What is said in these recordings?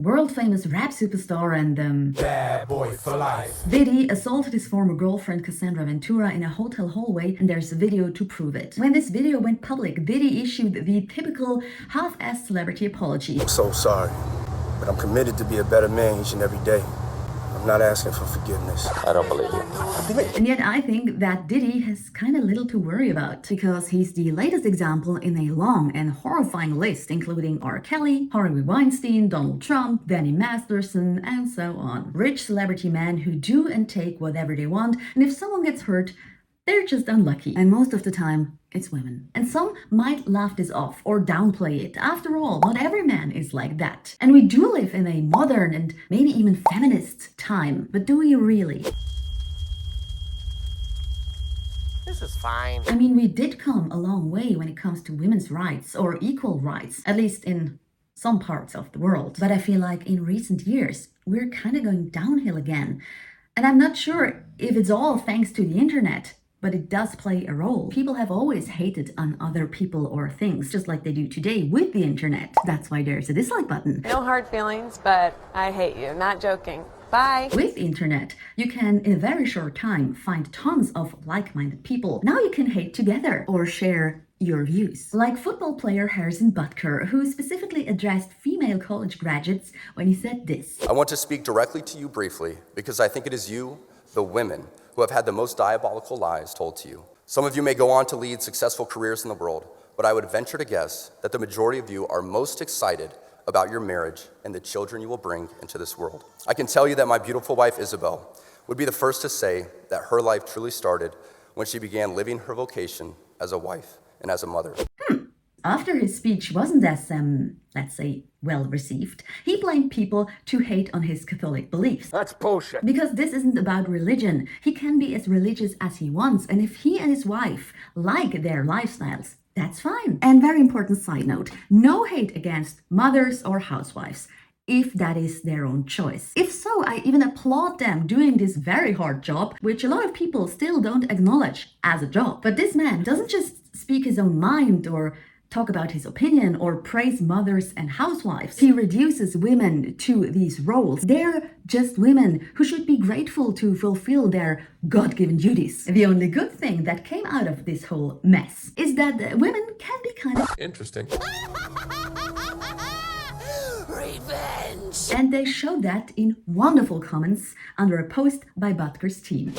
world-famous rap superstar and bad boy for life. Diddy assaulted his former girlfriend Cassandra Ventura in a hotel hallway, and there's a video to prove it. When this video went public, Diddy issued the typical half-assed celebrity apology. I'm so sorry, but I'm committed to be a better man each and every day. I'm not asking for forgiveness. I don't believe you. And yet I think that Diddy has kind of little to worry about, because he's the latest example in a long and horrifying list, including R. Kelly, Harvey Weinstein, Donald Trump, Danny Masterson, and so on. Rich celebrity men who do and take whatever they want, and if someone gets hurt, they're just unlucky. And most of the time, it's women. And some might laugh this off or downplay it. After all, not every man is like that. And we do live in a modern and maybe even feminist time. But do we really? This is fine. I mean, we did come a long way when it comes to women's rights or equal rights, at least in some parts of the world. But I feel like in recent years, we're kind of going downhill again. And I'm not sure if it's all thanks to the internet, but it does play a role. People have always hated on other people or things, just like they do today with the internet. That's why there's a dislike button. No hard feelings, but I hate you. Not joking. Bye. With the internet, you can, in a very short time, find tons of like-minded people. Now you can hate together or share your views. Like football player Harrison Butker, who specifically addressed female college graduates when he said this. I want to speak directly to you briefly because I think it is you, the women, who have had the most diabolical lies told to you. Some of you may go on to lead successful careers in the world, but I would venture to guess that the majority of you are most excited about your marriage and the children you will bring into this world. I can tell you that my beautiful wife, Isabel, would be the first to say that her life truly started when she began living her vocation as a wife and as a mother. After his speech wasn't as, let's say, well received, he blamed people to hate on his Catholic beliefs. That's bullshit. Because this isn't about religion. He can be as religious as he wants, and if he and his wife like their lifestyles, that's fine. And very important side note, no hate against mothers or housewives, if that is their own choice. If so, I even applaud them doing this very hard job, which a lot of people still don't acknowledge as a job. But this man doesn't just speak his own mind or talk about his opinion or praise mothers and housewives. He reduces women to these roles. They're just women who should be grateful to fulfill their God-given duties. The only good thing that came out of this whole mess is that women can be kind of Interesting. Revenge. and they showed that in wonderful comments under a post by Butker's team.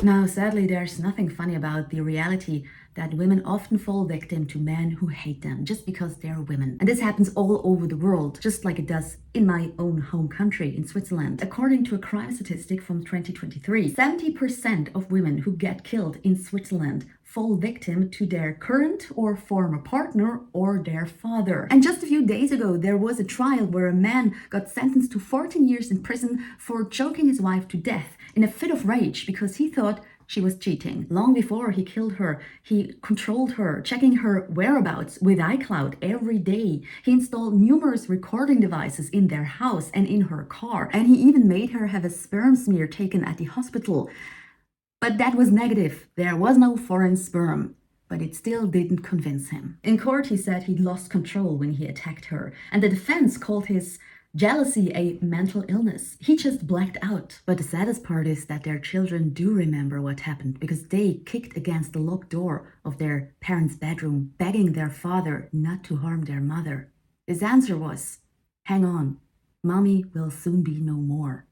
Now, sadly, there's nothing funny about the reality that women often fall victim to men who hate them just because they're women. And this happens all over the world, just like it does in my own home country, in Switzerland. According to a crime statistic from 2023, 70% of women who get killed in Switzerland fall victim to their current or former partner or their father. And just a few days ago, there was a trial where a man got sentenced to 14 years in prison for choking his wife to death in a fit of rage because he thought she was cheating. Long before he killed her, he controlled her, checking her whereabouts with iCloud every day. He installed numerous recording devices in their house and in her car, and he even made her have a sperm smear taken at the hospital. But that was negative. There was no foreign sperm. But it still didn't convince him. In court, he said he'd lost control when he attacked her, and the defense called his jealousy a mental illness. He just blacked out. But the saddest part is that their children do remember what happened because they kicked against the locked door of their parents' bedroom, begging their father not to harm their mother. His answer was, "Hang on, mommy will soon be no more."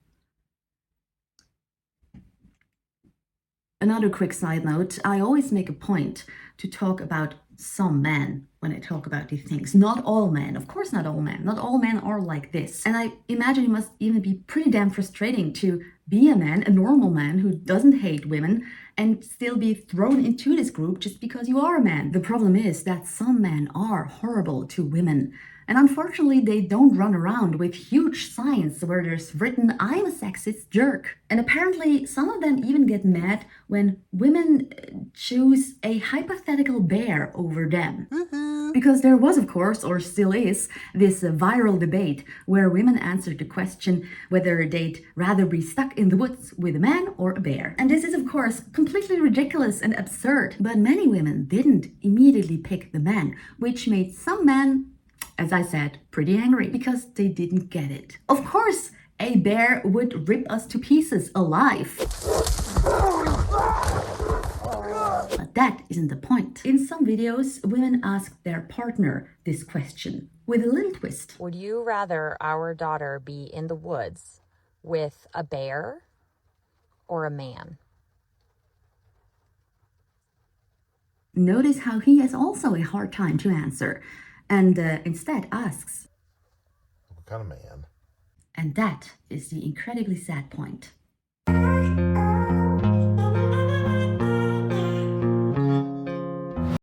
Another quick side note, I always make a point to talk about some men when I talk about these things. Not all men, of course not all men. Not all men are like this. And I imagine it must even be pretty damn frustrating to be a man, a normal man who doesn't hate women, and still be thrown into this group just because you are a man. The problem is that some men are horrible to women. And unfortunately, they don't run around with huge signs where there's written, "I'm a sexist jerk." And apparently, some of them even get mad when women choose a hypothetical bear over them. Because there was, of course, or still is, this viral debate where women answered the question whether they'd rather be stuck in the woods with a man or a bear. And this is, of course, completely ridiculous and absurd. But many women didn't immediately pick the man, which made some men, as I said, pretty angry because they didn't get it. Of course, a bear would rip us to pieces alive. But that isn't the point. In some videos, women ask their partner this question with a little twist. Would you rather our daughter be in the woods with a bear or a man? Notice how he has also a hard time to answer and instead asks, What kind of man? and that is the incredibly sad point.